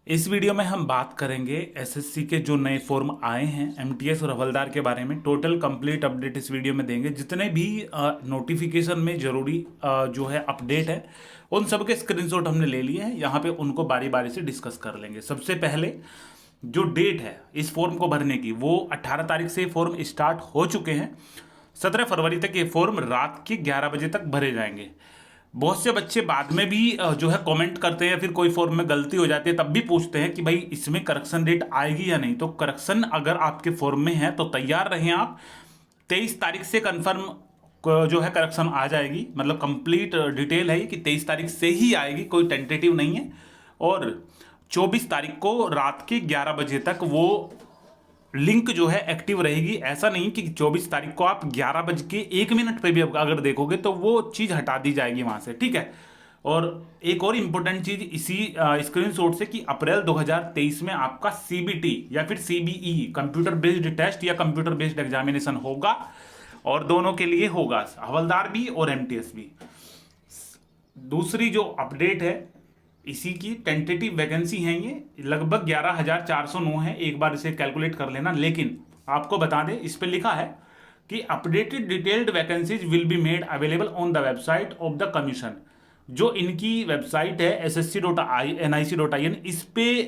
इस वीडियो में हम बात करेंगे एसएससी के जो नए फॉर्म आए हैं एमटीएस और हवलदार के बारे में। टोटल कंप्लीट अपडेट इस वीडियो में देंगे। जितने भी नोटिफिकेशन में जरूरी जो है अपडेट है उन सब के स्क्रीनशॉट हमने ले लिए हैं। यहाँ पे उनको बारी बारी से डिस्कस कर लेंगे। सबसे पहले जो डेट है इस फॉर्म को भरने की, वो 18 तारीख से फॉर्म स्टार्ट हो चुके हैं। 17 फरवरी तक ये फॉर्म रात के 11 बजे तक भरे जाएंगे। बहुत से बच्चे बाद में भी जो है कमेंट करते हैं, फिर कोई फॉर्म में गलती हो जाती है तब भी पूछते हैं कि भाई इसमें करेक्शन डेट आएगी या नहीं। तो करेक्शन अगर आपके फॉर्म में है तो तैयार रहें आप। 23 तारीख से कन्फर्म जो है करेक्शन आ जाएगी, मतलब कंप्लीट डिटेल है कि 23 तारीख से ही आएगी, कोई टेंटेटिव नहीं है। और 24 तारीख को रात के 11 बजे तक वो लिंक जो है एक्टिव रहेगी। ऐसा नहीं कि 24 तारीख को आप 11 बज के 1 मिनट पे भी अगर देखोगे तो वो चीज़ हटा दी जाएगी वहाँ से, ठीक है। और एक और इम्पोर्टेंट चीज़ इसी स्क्रीनशॉट से कि अप्रैल 2023 में आपका सीबीटी या फिर सीबीई कंप्यूटर बेस्ड टेस्ट या कंप्यूटर बेस्ड एग्जामिनेशन होगा, और दोनों के लिए होगा, हवलदार भी और एमटीएस भी। दूसरी जो अपडेट है इसी की टेंटेटिव वैकेंसी है, ये लगभग 11,409 है। एक बार इसे कैलकुलेट कर लेना। लेकिन आपको बता दें, इस पे लिखा है कि updated detailed vacancies will be made available on the website of the commission. जो इनकी वेबसाइट है ssc.nic.in, इस पे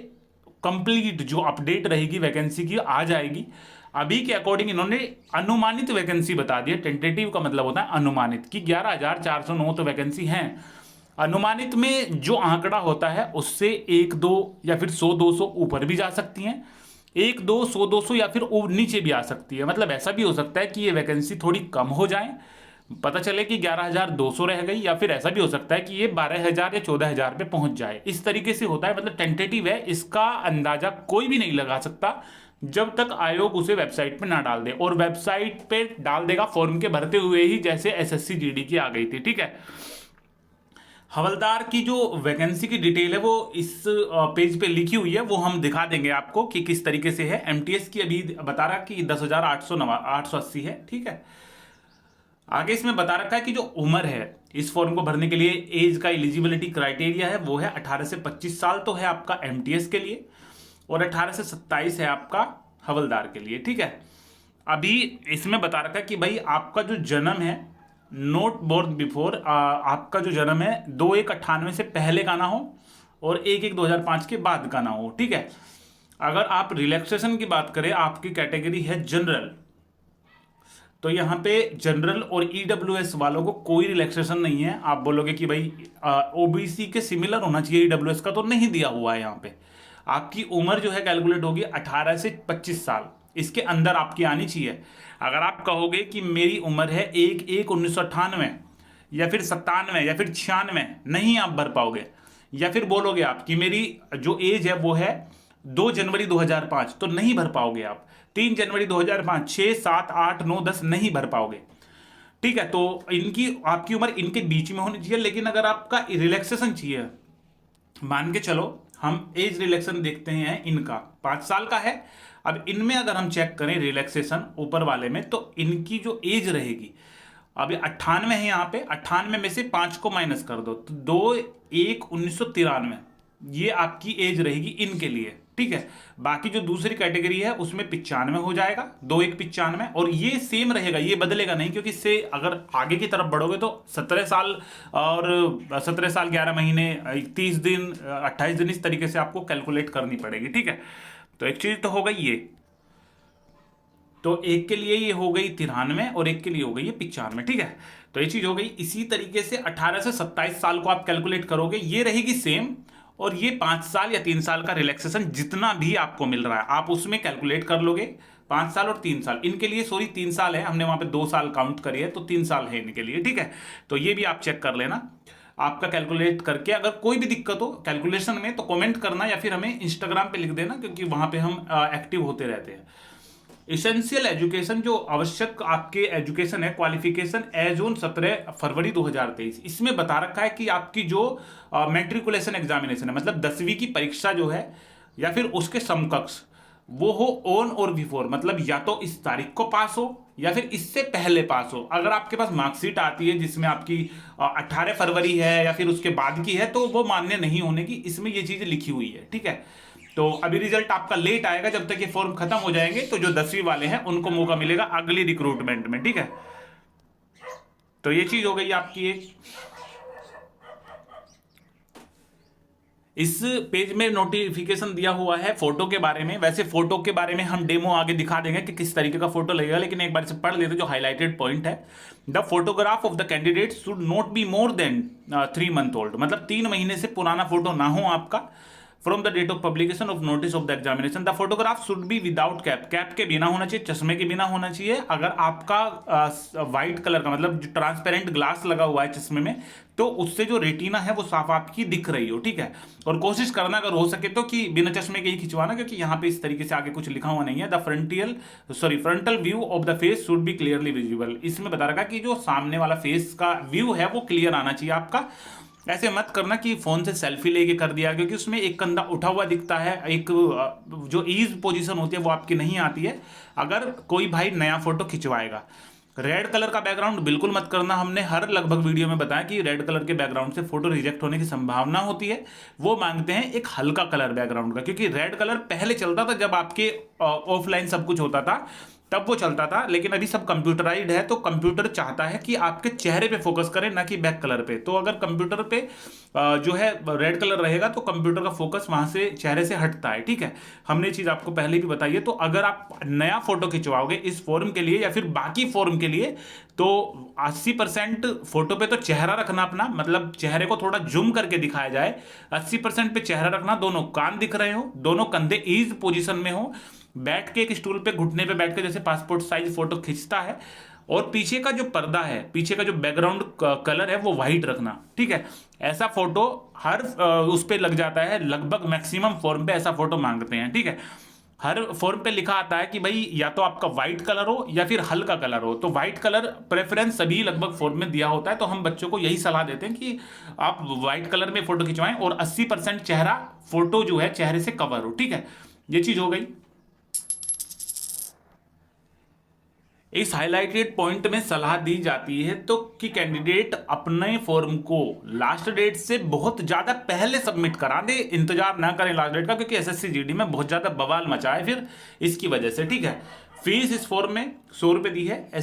कंप्लीट जो अपडेट रहेगी वैकेंसी की आ जाएगी। अभी के अकॉर्डिंग इन्होंने अनुमानित वैकेंसी बता दी है। टेंटेटिव का मतलब होता है अनुमानित, कि 11,409 तो वैकेंसी हैं। अनुमानित में जो आंकड़ा होता है उससे 1-2 या फिर 100-200 ऊपर भी जा सकती हैं, 1-2 100-200 या फिर नीचे भी आ सकती है। मतलब ऐसा भी हो सकता है कि ये वैकेंसी थोड़ी कम हो जाए, पता चले कि 11,200 रह गई, या फिर ऐसा भी हो सकता है कि ये 12,000 या 14,000 पे पहुंच जाए। इस तरीके से होता है। मतलब टेंटेटिव है, इसका अंदाजा कोई भी नहीं लगा सकता जब तक आयोग उसे वेबसाइट पे ना डाल दे। और वेबसाइट पे डाल देगा फॉर्म के भरते हुए ही, जैसे एसएससी जीडी की आ गई थी, ठीक है। हवलदार की जो वैकेंसी की डिटेल है वो इस पेज पे लिखी हुई है, वो हम दिखा देंगे आपको कि किस तरीके से है। एमटीएस की अभी बता रहा कि 10,880 है, ठीक है। आगे इसमें बता रखा है कि जो उम्र है इस फॉर्म को भरने के लिए, एज का एलिजिबिलिटी क्राइटेरिया है वो है 18 से 25 साल तो है आपका एमटीएस के लिए, और 18 से 27 है आपका हवलदार के लिए, ठीक है। अभी इसमें बता रखा है कि भाई आपका जो जन्म है, नोट बोर्न बिफोर, आपका जो जन्म है 2/1/98 से पहले का ना हो और 1/1/2005 के बाद का ना हो, ठीक है। अगर आप रिलैक्सेशन की बात करें, आपकी कैटेगरी है जनरल, तो यहाँ पे जनरल और ईडब्ल्यूएस वालों को कोई रिलैक्सेशन नहीं है। आप बोलोगे कि भाई ओबीसी के सिमिलर होना चाहिए, ईडब्ल्यूएस का तो नहीं दिया हुआ है यहाँ पे। आपकी उम्र जो है कैलकुलेट होगी 18 से 25 साल, इसके अंदर आपकी आनी चाहिए। अगर आप कहोगे कि मेरी उम्र है 1/1/1998 या फिर 97 या फिर 96, नहीं आप भर पाओगे। या फिर बोलोगे आप कि मेरी जो एज है वो है 2 जनवरी 2005, तो नहीं भर पाओगे आप। 3 जनवरी 2005, 6, 7, 8, 9, 10 नहीं भर पाओगे, ठीक है। तो इनकी आपकी उम्र इनके बीच में होनी चाहिए। लेकिन अगर आपका रिलैक्सेशन चाहिए, मान के चलो हम एज रिलैक्सेशन देखते हैं, इनका 5 साल का है। अब इनमें अगर हम चेक करें रिलैक्सेशन ऊपर वाले में, तो इनकी जो एज रहेगी, अभी 98 है यहाँ पे, 98 में से 5 को माइनस कर दो तो 2/1/1993 ये आपकी एज रहेगी इनके लिए, ठीक है। बाकी जो दूसरी कैटेगरी है उसमें 95 हो जाएगा, 2/1/95, और ये सेम रहेगा, ये बदलेगा नहीं, क्योंकि इससे अगर आगे की तरफ बढ़ोगे तो 17 साल और 17 साल 11 महीने 30 दिन 28 दिन इस तरीके से आपको कैलकुलेट करनी पड़ेगी, ठीक है। तो एक चीज तो हो गई ये, तो एक के लिए ये हो गई 93 और एक के लिए हो गई ये 95, ठीक है। तो ये चीज हो गई। इसी तरीके से 18 से 27 साल को आप कैलकुलेट करोगे, ये रहेगी सेम, और ये 5 साल या 3 साल का रिलैक्सेशन जितना भी आपको मिल रहा है आप उसमें कैलकुलेट कर लोगे। 5 साल और 3 साल इनके लिए, सॉरी 3 साल है, हमने वहां पे 2 साल काउंट करी है, तो 3 साल है इनके लिए, ठीक है। तो ये भी आप चेक कर लेना आपका कैलकुलेट करके। अगर कोई भी दिक्कत हो कैलकुलेशन में तो कमेंट करना, या फिर हमें इंस्टाग्राम पे लिख देना, क्योंकि वहां पे हम एक्टिव होते रहते हैं। इसेंशियल एजुकेशन, जो आवश्यक आपके एजुकेशन है, क्वालिफिकेशन एज ऑन 17 फरवरी 2023, इसमें बता रखा है कि आपकी जो मैट्रिकुलेशन एग्जामिनेशन है, मतलब 10वीं की परीक्षा जो है या फिर उसके समकक्ष, वो हो ऑन और बिफोर, मतलब या तो इस तारीख को पास हो या फिर इससे पहले पास हो। अगर आपके पास मार्कशीट आती है जिसमें आपकी 18 फरवरी है या फिर उसके बाद की है तो वो मान्य नहीं होने की, इसमें ये चीज लिखी हुई है, ठीक है। तो अभी रिजल्ट आपका लेट आएगा, जब तक ये फॉर्म खत्म हो जाएंगे तो जो 10वीं वाले हैं उनको मौका मिलेगा अगली रिक्रूटमेंट में, ठीक है। तो ये चीज हो गई आपकी एक। इस पेज में नोटिफिकेशन दिया हुआ है फोटो के बारे में। वैसे फोटो के बारे में हम डेमो आगे दिखा देंगे कि किस तरीके का फोटो लगेगा, लेकिन एक बार से पढ़ लेते जो हाईलाइटेड पॉइंट है। The photograph of the candidate should not be more than 3 month old, मतलब 3 महीने से पुराना फोटो ना हो आपका। From the date of publication of notice of the examination the photograph should be without cap, cap के बिना होना चाहिए, चश्मे के बिना होना चाहिए। अगर आपका व्हाइट कलर का मतलब जो ट्रांसपेरेंट ग्लास लगा हुआ है चश्मे में, तो उससे जो रेटिना है वो साफ आपकी दिख रही हो, ठीक है। और कोशिश करना अगर हो सके तो कि बिना चश्मे के ही खिंचवाना, क्योंकि यहाँ पे इस तरीके से आगे कुछ लिखा हुआ नहीं है। The frontal view of the face should be clearly visible, इसमें बता रखा कि जो सामने वाला फेस का व्यू है वो क्लियर आना चाहिए आपका। ऐसे मत करना कि फोन से सेल्फी लेके कर दिया, क्योंकि उसमें एक कंधा उठा हुआ दिखता है, एक जो ईज पोजीशन होती है वो आपकी नहीं आती है अगर कोई भाई नया फोटो खिंचवाएगा। रेड कलर का बैकग्राउंड बिल्कुल मत करना। हमने हर लगभग वीडियो में बताया कि रेड कलर के बैकग्राउंड से फोटो रिजेक्ट होने की संभावना होती है। वो मांगते हैं एक हल्का कलर बैकग्राउंड का, क्योंकि रेड कलर पहले चलता था जब आपके ऑफलाइन सब कुछ होता था तब वो चलता था, लेकिन अभी सब कंप्यूटराइज्ड है तो कंप्यूटर चाहता है कि आपके चेहरे पे फोकस करे ना कि बैक कलर पे। तो अगर कंप्यूटर पे जो है रेड कलर रहेगा तो कंप्यूटर का फोकस वहां से चेहरे से हटता है, ठीक है। हमने चीज आपको पहले भी बताई है। तो अगर आप नया फोटो खिंचवाओगे इस फॉर्म के लिए या फिर बाकी फॉर्म के लिए, तो 80% फोटो पे तो चेहरा रखना अपना, मतलब चेहरे को थोड़ा जूम करके दिखाया जाए। 80% पे चेहरा रखना, दोनों कान दिख रहे हो, दोनों कंधे ईज पोजीशन में हो, बैठ के एक स्टूल पे घुटने पे बैठ के जैसे पासपोर्ट साइज फोटो खींचता है, और पीछे का जो पर्दा है, पीछे का जो बैकग्राउंड कलर है वो व्हाइट रखना, ठीक है। ऐसा फोटो हर उस पे लग जाता है, लगभग मैक्सिमम फॉर्म पे ऐसा फोटो मांगते हैं, ठीक है। हर फॉर्म पे लिखा आता है कि भाई या तो आपका व्हाइट कलर हो या फिर हल्का कलर हो। तो व्हाइट कलर प्रेफरेंस सभी लगभग फॉर्म में दिया होता है, तो हम बच्चों को यही सलाह देते हैं कि आप व्हाइट कलर में फोटो खिंचवाएं और 80% चेहरा फोटो जो है चेहरे से कवर हो, ठीक है। ये चीज हो गई। इस हाईलाइटेड पॉइंट में सलाह दी जाती है तो कि कैंडिडेट अपने फॉर्म को लास्ट डेट से बहुत ज्यादा पहले सबमिट करा दे, इंतजार ना करें लास्ट डेट का, क्योंकि एसएससी जीडी में बहुत ज्यादा बवाल मचा है फिर इसकी वजह से, ठीक है। फीस इस फॉर्म में 100 रुपए दी है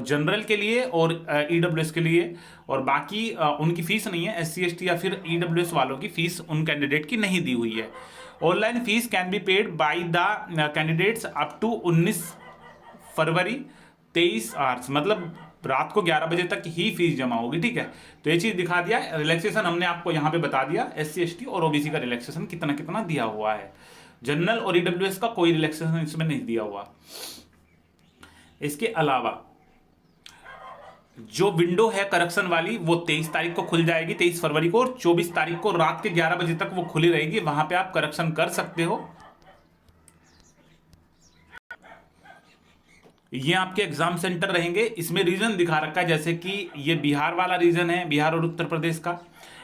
जनरल के लिए और ईडब्ल्यूएस के लिए, और बाकी उनकी फीस नहीं है। SC ST या फिर ईडब्ल्यूएस वालों की फीस उन कैंडिडेट की नहीं दी हुई है। Online fees can be paid by the candidates up to 19 February 23 hours, मतलब रात को 11 बजे तक ही फीस जमा होगी, ठीक है। तो ये चीज दिखा दिया। रिलैक्सेशन हमने आपको यहां पे बता दिया, SC ST और OBC का रिलैक्सेशन कितना कितना दिया हुआ है। जनरल और ईडब्ल्यूएस का कोई रिलैक्सेशन इसमें नहीं दिया हुआ। इसके अलावा जो विंडो है करेक्शन वाली वो 23 तारीख को खुल जाएगी, 23 फरवरी को, और 24 तारीख को रात के 11 बजे तक वो खुली रहेगी। वहां पे आप करेक्शन कर सकते हो। ये आपके एग्जाम सेंटर रहेंगे। इसमें रीजन दिखा रखा है, जैसे कि ये बिहार वाला रीजन है, बिहार और उत्तर प्रदेश का।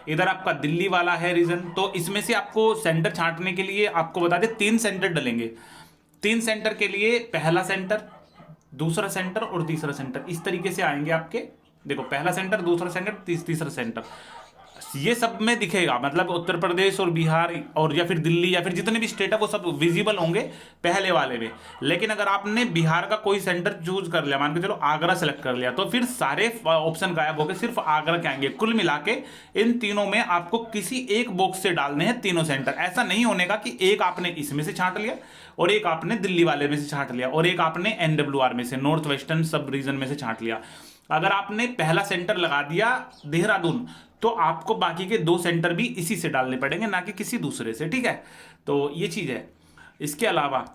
इधर आपका दिल्ली वाला है रीजन। तो इसमें से आपको सेंटर छांटने के लिए आपको बता दें 3 सेंटर डलेंगे। 3 सेंटर के लिए पहला सेंटर, दूसरा सेंटर और तीसरा सेंटर इस तरीके से आएंगे आपके। देखो, पहला सेंटर, दूसरा सेंटर, तीसरा सेंटर, ये सब में दिखेगा। मतलब उत्तर प्रदेश और बिहार और या फिर दिल्ली या फिर जितने भी स्टेट है वो सब विजिबल होंगे पहले वाले में। लेकिन अगर आपने बिहार का कोई सेंटर चूज कर लिया, मान के चलो आगरा सेलेक्ट कर लिया, तो फिर सारे ऑप्शन गायब होकर सिर्फ आगरा के आएंगे। कुल मिला के इन तीनों में आपको किसी एक बॉक्स से डालने हैं तीनों सेंटर। ऐसा नहीं होने का कि एक आपने इसमें से छांट लिया और एक आपने दिल्ली वाले में से छांट लिया और एक आपने NWR में से, नॉर्थ वेस्टर्न सब रीजन में से छांट लिया। अगर आपने पहला सेंटर लगा दिया देहरादून, तो आपको बाकी के 2 सेंटर भी इसी से डालने पड़ेंगे, ना कि किसी दूसरे से, ठीक है। तो ये चीज है। इसके अलावा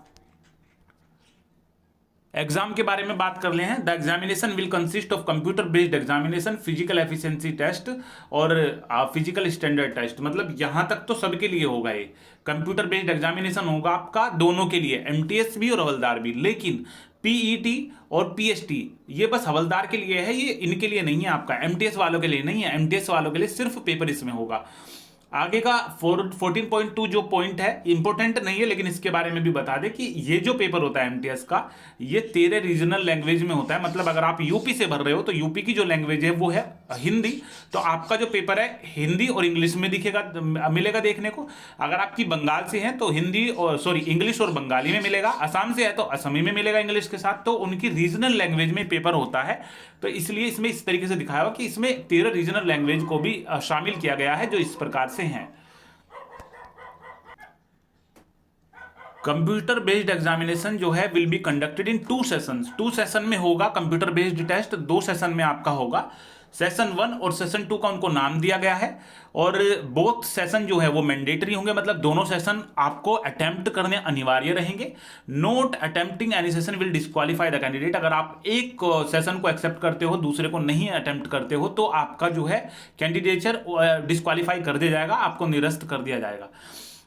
एग्जाम के बारे में बात कर ले हैं। The examination will consist of computer based examination, physical efficiency test और फिजिकल स्टैंडर्ड टेस्ट। मतलब यहां तक तो सबके लिए होगा। ये कंप्यूटर बेस्ड एग्जामिनेशन होगा आपका दोनों के लिए, MTS भी और हवलदार भी। लेकिन PET और PST ये बस हवलदार के लिए है, ये इनके लिए नहीं है आपका, MTS वालों के लिए नहीं है। MTS वालों के लिए सिर्फ पेपर इसमें होगा। आगे का 14.2 जो पॉइंट है इंपॉर्टेंट नहीं है, लेकिन इसके बारे में भी बता दें कि ये जो पेपर होता है एमटीएस का, ये 13 रीजनल लैंग्वेज में होता है। मतलब अगर आप यूपी से भर रहे हो तो यूपी की जो लैंग्वेज है वो है हिंदी, तो आपका जो पेपर है हिंदी और इंग्लिश में दिखेगा, मिलेगा देखने को। अगर आपकी बंगाल से है तो हिंदी और इंग्लिश और बंगाली में मिलेगा, असम से है तो असमी में मिलेगा इंग्लिश के साथ। तो उनकी रीजनल लैंग्वेज में पेपर होता है, तो इसलिए इसमें इस तरीके से दिखाया हुआ कि इसमें 13 रीजनल लैंग्वेज को भी शामिल किया गया है, जो इस प्रकार से हैं। कंप्यूटर बेस्ड एग्जामिनेशन जो है will be conducted in 2 sessions. 2 session में होगा कंप्यूटर बेस्ड टेस्ट, 2 सेशन में आपका होगा। सेशन 1 और सेशन 2 का उनको नाम दिया गया है, और बोथ सेशन जो है वो मैंडेटरी होंगे, मतलब दोनों सेशन आपको अटेम्प्ट करने अनिवार्य रहेंगे। Note attempting any session will disqualify the candidate. अगर आप एक सेशन को एक्सेप्ट करते हो, दूसरे को नहीं अटेम्प्ट करते हो, तो आपका जो है कैंडिडेचर डिस्क्वालीफाई कर दिया जाएगा, आपको निरस्त कर दिया जाएगा।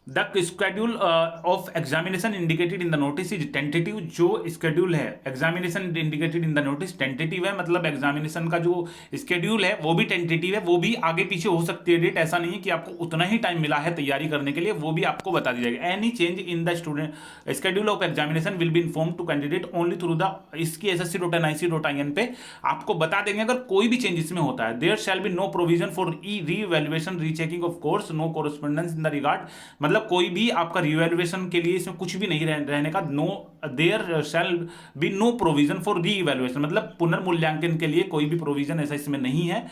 The schedule of examination indicated in the notice is tentative. जो स्केड्यूल है examination indicated in the notice tentative है, मतलब एग्जामिनेशन का जो स्केड्यूल है वो भी टेंटेटिव है, वो भी आगे पीछे हो सकती है डेट। ऐसा नहीं है कि आपको उतना ही टाइम मिला है तैयारी करने के लिए, वो भी आपको बता दी जाएगी। Any change in the student schedule of examination will be inform to candidate only through the इसकी ssc.nic.in पे आपको बता देंगे अगर कोई भी चेंज इसमें होता है। There shall be no provision for re-evaluation rechecking of course, no correspondence in the regard. मतलब कोई भी आपका रिवैल्यूएशन के लिए इसमें कुछ भी नहीं रहने का। No there shall be no provision for reevaluation, मतलब पुनर्मूल्यांकन के लिए कोई भी प्रोविजन ऐसा इसमें नहीं है।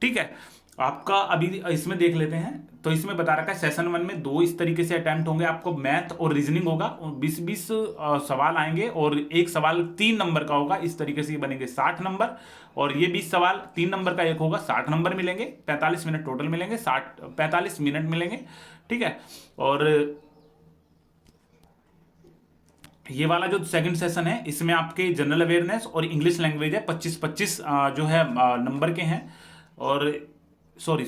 ठीक है, आपका अभी इसमें देख लेते हैं। तो इसमें बता रखा है सेशन 1 में 2 इस तरीके से अटेम्प्ट होंगे, आपको मैथ और रीजनिंग होगा, 20-20 सवाल आएंगे, और एक सवाल 3 नंबर का होगा। इस तरीके से ये बनेंगे 60 नंबर, और ये 20 सवाल 3 नंबर का एक होगा, 60 नंबर मिलेंगे, 45 मिनट टोटल मिलेंगे, 45 मिनट मिलेंगे। ठीक है, और ये वाला जो सेकंड सेशन है इसमें आपके जनरल अवेयरनेस और इंग्लिश लैंग्वेज है, 25-25 जो है नंबर के हैं। और सॉरी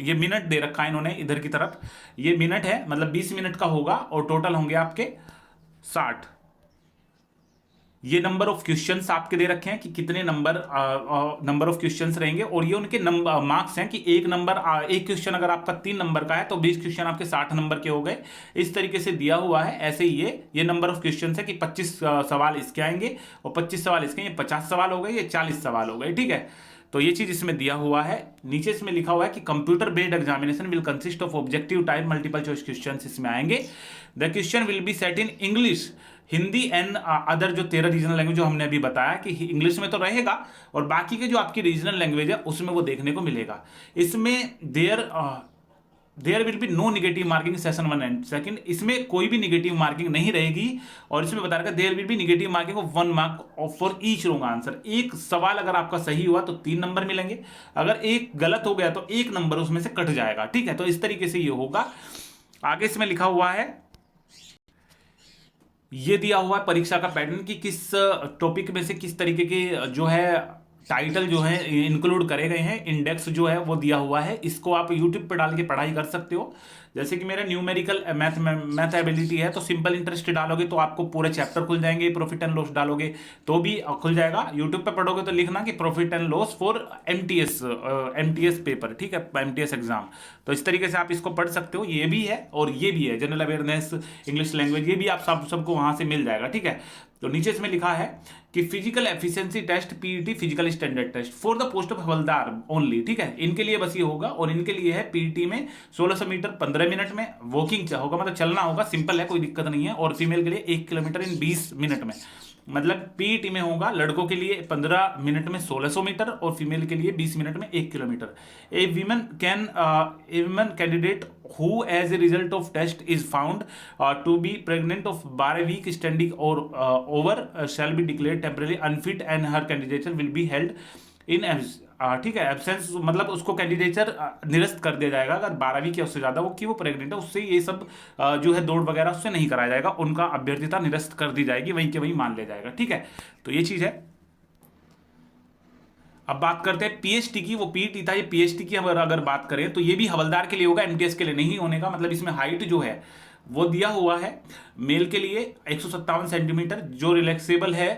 ये मिनट दे रखा है इन्होंने इधर की तरफ, ये मिनट है, मतलब 20 मिनट का होगा, और टोटल होंगे आपके 60। ये नंबर ऑफ क्वेश्चंस आपके दे रखे हैं कि कितने नंबर ऑफ क्वेश्चंस रहेंगे, और ये उनके नंबर मार्क्स हैं कि एक क्वेश्चन अगर आपका 3 नंबर का है तो 20 क्वेश्चन आपके 60 नंबर के हो गए। इस तरीके से दिया हुआ है। ऐसे ही ये नंबर ऑफ क्वेश्चंस है कि 25 सवाल इसके आएंगे और 25 सवाल इसके, ये 50 सवाल हो गए, ये 40 सवाल हो गए। ठीक है, तो ये चीज इसमें दिया हुआ है। नीचे इसमें लिखा हुआ है कि computer based examination will consist of objective type multiple choice questions इसमें आएंगे। The question will be set in English, Hindi and other जो 13 रीजनल लैंग्वेज जो हमने अभी बताया कि इंग्लिश में तो रहेगा, और बाकी के जो आपकी रीजनल लैंग्वेज है उसमें वो देखने को मिलेगा। इसमें there will be no negative marking session 1 and second, इसमें कोई भी नेगेटिव मार्किंग नहीं रहेगी। और इसमें बता रखा there will be negative marking of 1 mark for each wrong answer. एक सवाल अगर आपका सही हुआ तो 3 नंबर मिलेंगे, अगर एक गलत हो गया तो 1 नंबर उसमें से कट जाएगा। ठीक है, तो इस तरीके से ये होगा। आगे इसमें लिखा हुआ है, ये दिया हुआ है परीक्षा का पैटर्न कि किस टॉपिक में से किस तरीके के जो है टाइटल जो है इंक्लूड करे गए हैं। इंडेक्स जो है वो दिया हुआ है, इसको आप यूट्यूब पर डाल के पढ़ाई कर सकते हो। जैसे कि मेरा न्यूमेरिकल मैथ एबिलिटी है, तो सिंपल इंटरेस्ट डालोगे तो आपको पूरे चैप्टर खुल जाएंगे। प्रॉफिट एंड लॉस डालोगे तो भी खुल जाएगा। यूट्यूब पे पढ़ोगे तो लिखना कि profit and loss for MTS paper, ठीक है, एमटीएस एग्जाम। तो इस तरीके से आप इसको पढ़ सकते हो। ये भी है और ये भी है, जनरल अवेयरनेस, इंग्लिश लैंग्वेज, ये भी आप सबको वहां से मिल जाएगा। ठीक है, तो नीचे इसमें लिखा है कि physical efficiency test, PET physical standard test for the post of havildar only. ठीक है, इनके लिए बस ये होगा, और इनके लिए है पीईटी में 1600 मीटर 15 मिनट में वॉकिंग होगा, मतलब चलना होगा, सिंपल है, कोई दिक्कत नहीं है। और फीमेल के लिए 1 किलोमीटर इन 20 मिनट में, मतलब पीईटी में होगा लड़कों के लिए 15 मिनट में 1600 मीटर और फीमेल के लिए 20 मिनट में 1 kilometre. A women candidate who as a result of test is found to be pregnant of 12 week standing or over shall be declared temporarily unfit and her candidature will be held in ठीक है, absence, मतलब उसको candidature निरस्त कर दिया जाएगा अगर 12 week या उससे ज्यादा वो प्रेग्नेंट है, उससे ये सब जो है दौड़ वगैरह उससे नहीं कराया जाएगा, उनका अभ्यर्थिता निरस्त कर दी जाएगी, वहीं के वहीं मान लिया जाएगा। ठीक है, तो ये चीज है। अब बात करते हैं पीएचटी की, वो पीईटी था, ये पीएचटी की अगर बात करें तो ये भी हवलदार के लिए होगा, एमटीएस के लिए नहीं होने का। मतलब इसमें हाइट जो है वो दिया हुआ है मेल के लिए 157 सेंटीमीटर, जो रिलैक्सेबल है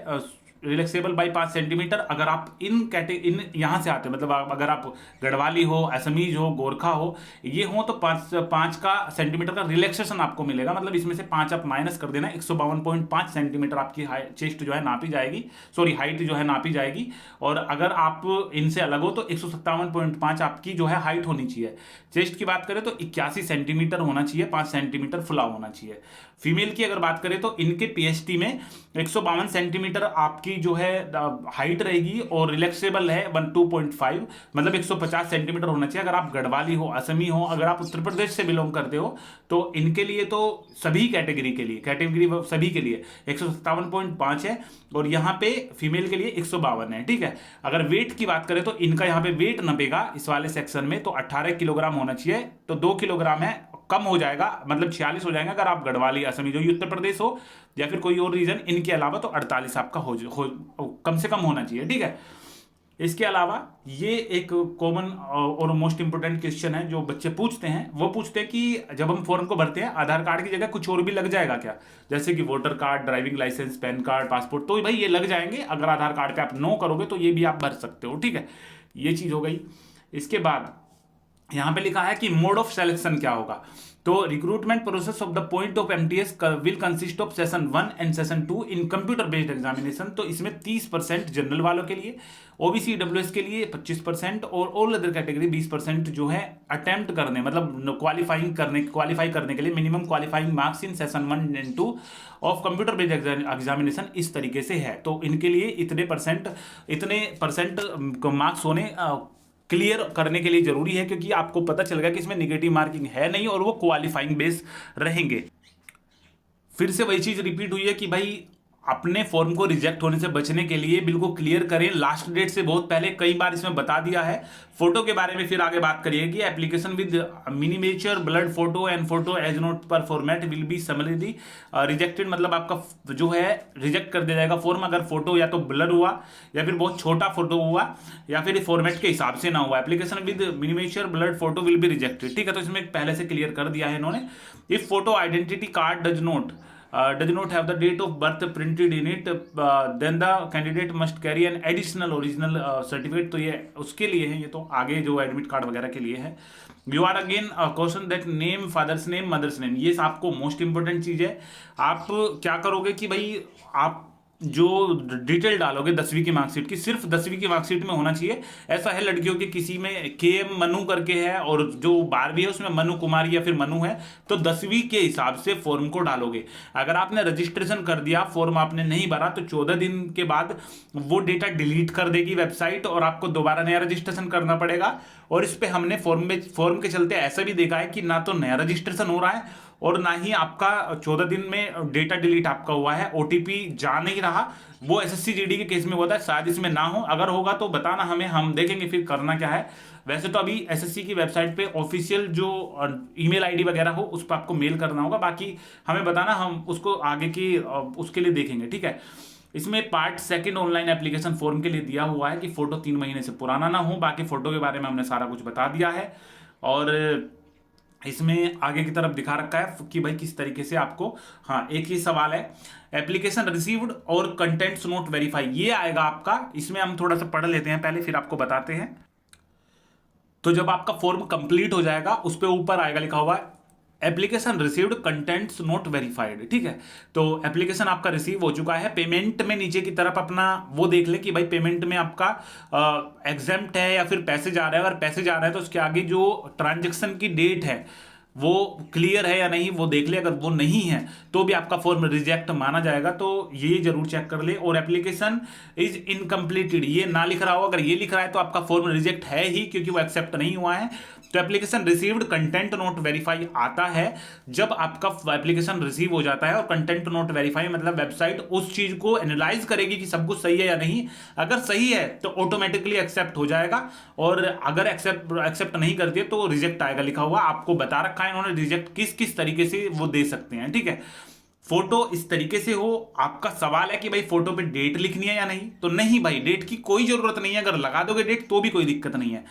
रिलैक्सेबल बाई 5 सेंटीमीटर। अगर आप इन यहाँ से आते हो, मतलब अगर आप गढ़वाली हो, असमीज हो, गोरखा हो, ये हो, तो 5 का सेंटीमीटर का रिलैक्सेशन आपको मिलेगा। मतलब इसमें से 5 आप माइनस कर देना, 152.5 सेंटीमीटर आपकी चेस्ट जो है नापी जाएगी, सॉरी हाइट जो है नापी जाएगी। और अगर आप इनसे अलग हो तो 157.5 आपकी जो है हाइट होनी चाहिए। चेस्ट की बात करें तो 81 सेंटीमीटर होना चाहिए, 5 सेंटीमीटर फुला होना चाहिए। फीमेल की अगर बात करें तो इनके पीएचटी में 152 सेंटीमीटर आपकी जो है हाइट रहेगी और रिलैक्सेबल है 2.5, मतलब 150 सेंटीमीटर होना चाहिए। अगर आप गढ़वाली हो, असमी हो, अगर आप उत्तर प्रदेश से बिलोंग करते हो तो इनके लिए तो सभी कैटेगरी सभी के लिए 157.5 है और यहाँ पे फीमेल के लिए 152 है। ठीक है, अगर वेट की बात करें तो इनका यहाँ पे वेट नपेगा इस वाले सेक्शन में तो 18 किलोग्राम होना चाहिए, तो 2 किलोग्राम है, कम हो जाएगा, मतलब 46 हो जाएगा अगर आप गढ़वाली, असमी, जो उत्तर प्रदेश हो या फिर कोई और रीजन इनके अलावा, तो 48 आपका कम से कम होना चाहिए। ठीक है, इसके अलावा ये एक कॉमन और मोस्ट इंपोर्टेंट क्वेश्चन है जो बच्चे पूछते हैं। वो पूछते हैं कि जब हम फॉर्म को भरते हैं आधार कार्ड की जगह कुछ और भी लग जाएगा क्या, जैसे कि voter card, driving licence, PAN card, passport. तो भाई ये लग जाएंगे, अगर आधार कार्ड पे आप नो करोगे तो ये भी आप भर सकते हो। ठीक है, ये चीज हो गई। इसके बाद यहां पे लिखा है कि मोड ऑफ सिलेक्शन क्या होगा। तो recruitment process of the point of MTS will consist of session 1 and session 2 in computer based examination. तो इसमें 30% जनरल वालों के लिए, ओबीसी डब्ल्यूएस के लिए 25% और ऑल अदर कैटेगरी 20% जो है अटेम्प्ट करने, मतलब क्वालिफाई करने के लिए minimum qualifying marks in session 1 and 2 of computer based examination इस तरीके से है। तो इनके लिए इतने परसेंट मार्क्स होने क्लियर करने के लिए जरूरी है, क्योंकि आपको पता चल गया कि इसमें निगेटिव मार्किंग है नहीं और वो क्वालिफाइंग बेस रहेंगे। फिर से वही चीज रिपीट हुई है कि भाई अपने फॉर्म को रिजेक्ट होने से बचने के लिए बिल्कुल क्लियर करें लास्ट डेट से बहुत पहले। कई बार इसमें बता दिया है। फोटो के बारे में फिर आगे बात करिएगी। Application with miniature blurred photo and photo as not per format will be summary rejected, मतलब आपका जो है रिजेक्ट कर दिया जाएगा फॉर्म अगर फोटो या तो ब्लर हुआ या फिर बहुत छोटा फोटो हुआ या फिर फॉर्मेट के हिसाब से ना हुआ। Application with miniature blurred photo will be rejected. ठीक है, तो इसमें पहले से क्लियर कर दिया है इन्होंने। If photo identity card does not have the date of birth printed in it, then the candidate must carry an additional original certificate। तो ये उसके लिए है, ये तो आगे जो एडमिट कार्ड वगैरह के लिए है। You are again question that name, father's name, mother's name, ये आपको मोस्ट इंपोर्टेंट चीज है। आप क्या करोगे कि भाई आप जो डिटेल डालोगे 10वीं की मार्कशीट की, सिर्फ 10वीं की मार्कशीट में होना चाहिए। ऐसा है लड़कियों के किसी में KM मनु करके है और जो 12वीं है उसमें मनु कुमारी या फिर मनु है, तो 10वीं के हिसाब से फॉर्म को डालोगे। अगर आपने रजिस्ट्रेशन कर दिया, फॉर्म आपने नहीं भरा, तो 14 दिन के बाद वो डेटा डिलीट कर देगी वेबसाइट और आपको दोबारा नया रजिस्ट्रेशन करना पड़ेगा। और इस पे हमने फॉर्म के चलते ऐसा भी देखा है कि ना तो नया रजिस्ट्रेशन हो रहा है और ना ही आपका 14 दिन में डेटा डिलीट आपका हुआ है, OTP जा नहीं रहा। वो SSC GD के केस में होता है, शायद इसमें ना हो। अगर होगा तो बताना हमें, हम देखेंगे फिर करना क्या है। वैसे तो अभी SSC की वेबसाइट पे ऑफिशियल जो ईमेल ID वगैरह हो उस पर आपको मेल करना होगा, बाकी हमें बताना, हम उसको आगे की उसके लिए देखेंगे। ठीक है, इसमें पार्ट 2 ऑनलाइन एप्लीकेशन फॉर्म के लिए दिया हुआ है कि फोटो 3 महीने से पुराना ना हो। बाकी फोटो के बारे में हमने सारा कुछ बता दिया है और इसमें आगे की तरफ दिखा रखा है कि भाई किस तरीके से आपको, हाँ एक ही सवाल है, एप्लीकेशन रिसीव्ड और कंटेंट्स नोट वेरीफाई, ये आएगा आपका। इसमें हम थोड़ा सा पढ़ लेते हैं पहले, फिर आपको बताते हैं। तो जब आपका फॉर्म कंप्लीट हो जाएगा उस पर ऊपर आएगा लिखा हुआ है application received contents note verified. ठीक है, तो एप्लीकेशन आपका रिसीव हो चुका है। पेमेंट में नीचे की तरफ अपना वो देख ले कि भाई पेमेंट में आपका एग्जेम्प्ट है या फिर पैसे जा रहा है। अगर पैसे जा रहा है तो उसके आगे जो ट्रांजेक्शन की डेट है वो क्लियर है या नहीं वो देख ले। अगर वो नहीं है तो भी आपका फॉर्म रिजेक्ट माना जाएगा, तो ये जरूर चेक कर ले। और एप्लीकेशन इज इनकम्प्लीटेड, ये ना लिख रहा हो, अगर ये लिख रहा है तो आपका फॉर्म रिजेक्ट है ही, क्योंकि वो एक्सेप्ट नहीं हुआ है। तो application received content note verify आता है जब आपका एप्लीकेशन रिसीव हो जाता है। और कंटेंट नोट वेरीफाई मतलब वेबसाइट उस चीज को एनालाइज करेगी कि सब कुछ सही है या नहीं। अगर सही है तो ऑटोमेटिकली एक्सेप्ट हो जाएगा, और अगर एक्सेप्ट नहीं करती है तो रिजेक्ट आएगा लिखा हुआ। आपको बता रखा है इन्होंने रिजेक्ट किस किस तरीके से वो दे सकते हैं। ठीक है, फोटो इस तरीके से हो। आपका सवाल है कि भाई फोटो पे डेट लिखनी है या नहीं, तो नहीं भाई डेट की कोई जरूरत नहीं है। अगर लगा दोगे डेट तो भी कोई दिक्कत नहीं है।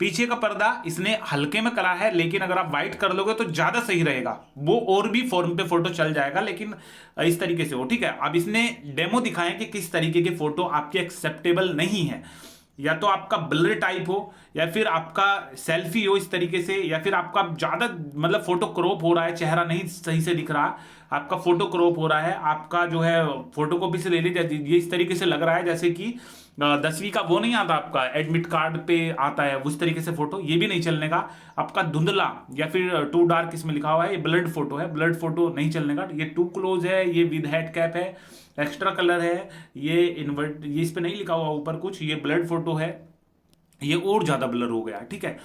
पीछे का पर्दा इसने हल्के में करा है, लेकिन अगर आप व्हाइट कर लोगे तो ज्यादा सही रहेगा, वो और भी फॉर्म पे फोटो चल जाएगा, लेकिन इस तरीके से हो, ठीक है। अब इसने डेमो दिखाया कि किस तरीके के फोटो आपके एक्सेप्टेबल नहीं है, या तो आपका ब्लर टाइप हो, या फिर आपका सेल्फी हो इस तरीके से, या फिर आपका ज्यादा मतलब फोटो क्रॉप हो रहा है, चेहरा नहीं सही से दिख रहा, आपका फोटो क्रॉप हो रहा है, आपका जो है फोटो कॉपी से ले ली जाती है, ये इस तरीके से लग रहा है जैसे कि 10वीं का वो नहीं आता आपका एडमिट कार्ड पे आता है उस तरीके से फोटो, ये भी नहीं चलने का। आपका धुंधला या फिर टू डार्क इसमें लिखा हुआ है, ये ब्लड फोटो है, ब्लड फोटो नहीं चलने का। ये टू क्लोज है, ये विद हेड कैप है, एक्स्ट्रा कलर है, ये इन्वर्ट, ये इस पे नहीं लिखा हुआ ऊपर कुछ, ये ब्लड फोटो है, ये और ज्यादा ब्लर हो गया, ठीक है।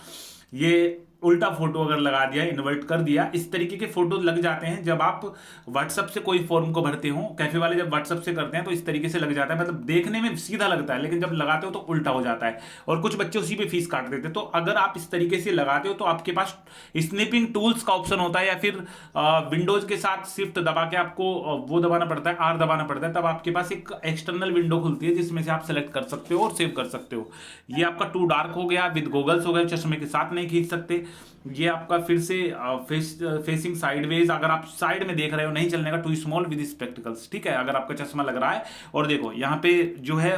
ये उल्टा फोटो अगर लगा दिया, इन्वर्ट कर दिया, इस तरीके के फोटो लग जाते हैं जब आप व्हाट्सएप से कोई फॉर्म को भरते हो। कैफे वाले जब व्हाट्सएप से करते हैं तो इस तरीके से लग जाता है, मतलब देखने में सीधा लगता है, लेकिन जब लगाते हो तो उल्टा हो जाता है, और कुछ बच्चे उसी पे फीस काट देते हैं। तो अगर आप इस तरीके से लगाते हो तो आपके पास स्निपिंग टूल्स का ऑप्शन होता है, या फिर विंडोज के साथ शिफ्ट दबा के आपको वो दबाना पड़ता है, आर दबाना पड़ता है, तब आपके पास एक एक्सटर्नल विंडो खुलती है जिसमें से आप सेलेक्ट कर सकते हो और सेव कर सकते हो। ये आपका टू डार्क हो गया, विद गोगल्स हो गए, चश्मे के साथ नहीं खींच सकते। ये आपका फिर से फेसिंग साइडवेज, अगर आप साइड में देख रहे हो नहीं चलने का, टू स्मॉल विद स्पेक्टिकल्स, ठीक है, अगर आपका चश्मा लग रहा है और देखो यहाँ पे जो है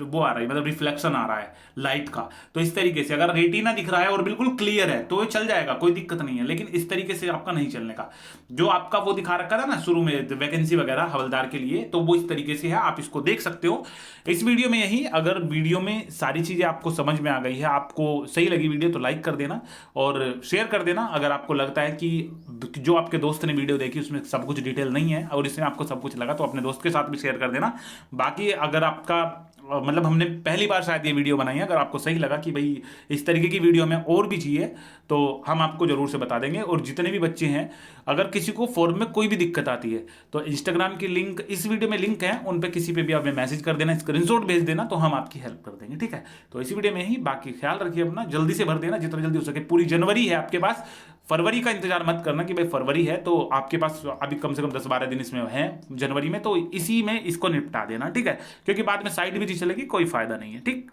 वो आ रहा है, मतलब रिफ्लेक्शन आ रहा है लाइट का, तो इस तरीके से अगर रेटिना दिख रहा है और बिल्कुल क्लियर है तो ये चल जाएगा, कोई दिक्कत नहीं है। लेकिन इस तरीके से आपका नहीं चलने का, जो आपका वो दिखा रखा था ना शुरू में वैकेंसी वगैरह हवलदार के लिए, तो वो इस तरीके से है, आप इसको देख सकते हो। इस वीडियो में यही, अगर वीडियो में सारी चीजें आपको समझ में आ गई है, आपको सही लगी वीडियो, तो लाइक कर देना और शेयर कर देना। अगर आपको लगता है कि जो आपके दोस्त ने वीडियो देखी उसमें सब कुछ डिटेल नहीं है और इसमें आपको सब कुछ लगा, तो अपने दोस्त के साथ भी शेयर कर देना। बाकी अगर आपका मतलब हमने पहली बार शायद ये वीडियो बनाई है, अगर आपको सही लगा कि भाई इस तरीके की वीडियो में और भी चाहिए तो हम आपको जरूर से बता देंगे। और जितने भी बच्चे हैं, अगर किसी को फॉर्म में कोई भी दिक्कत आती है तो इंस्टाग्राम की लिंक इस वीडियो में लिंक है, उन पे किसी पे भी आप मैसेज कर देना, स्क्रीनशॉट भेज देना, तो हम आपकी हेल्प कर देंगे, ठीक है। तो इसी वीडियो में ही, बाकी ख्याल रखिए अपना, जल्दी से भर देना जितना जल्दी हो सके। पूरी जनवरी है आपके पास, फरवरी का इंतजार मत करना कि भाई फरवरी है, तो आपके पास अभी कम से कम 10-12 दिन इसमें है जनवरी में, तो इसी में इसको निपटा देना, ठीक है, क्योंकि बाद में साइड भी चलेगी, कोई फायदा नहीं है, ठीक।